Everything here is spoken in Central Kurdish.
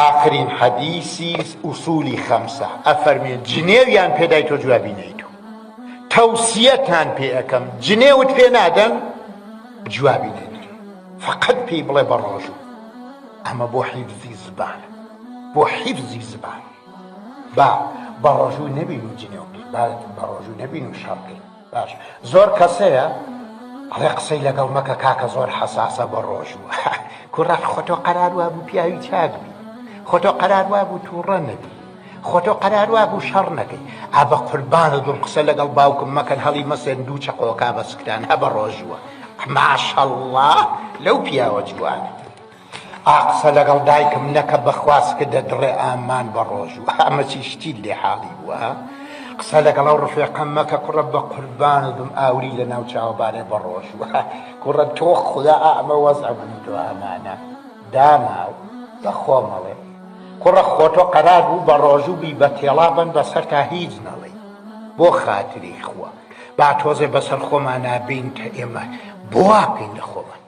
آخرین حەدیسی ئوسولی خەمسە ئەفەرمێت جنێویان پێدای تۆ جوابی نەیتۆ، تەوسیەتان پێ ئەەکەم جنێوت پێ نادەن جوابی نەیتۆ، فقط پێی بڵێ بە ڕۆژوو. ئەمە بۆ حیفزی زبانە، بۆ حیفزی زبان. با بە ڕۆژوو نەبین و جنێو بکەین، بە ڕۆژوو نەبین و شەڕ بکەین. باش زۆر کەسەیە ئەڵێ قسەی لەگەڵ مەکە کاکە زۆر حەساسە بە ڕۆژوو. کوڕە خۆتۆ قەرار وابوو پیاوی چاک بی، خۆتۆ قەرار وابوو تووڕە نەبی، خۆتۆ قەرار وابوو شەڕ نەکەی. ئابە قوربانە دوم قسە لەگەڵ باوکم مەکەن هەڵی مەسێن دوو چەقۆکا بە سکران هە بە ڕۆژووە. ماشەڵڵا لەو پیاوە جوانە. قسە لەگەڵ دایکم نەکە بەخواست کە دەدڕێ ئامان بە ڕۆژوو. ئەمە چی شتی لێ حاڵی بووە. قسە لەگەڵ ئەو ڕفێقەم مەکە کوڕە بە قوربانە دوم ئاوری لە ناو چاوەبارێ بە ڕۆژووە. کوڕە تۆ خودا ئەمە وەزع بوو تۆ ئەمانە داماو بە خۆمەڵێ. کوڕە خۆتۆ قەرار بوو بە ڕۆژوو بی بە تێڵا بن بەسەر تا هیچ نەڵێ بۆ خاتری خوا. با تۆزێ بەسەر خۆمان نابین کە ئێمە بۆ واکەین لە خۆمان.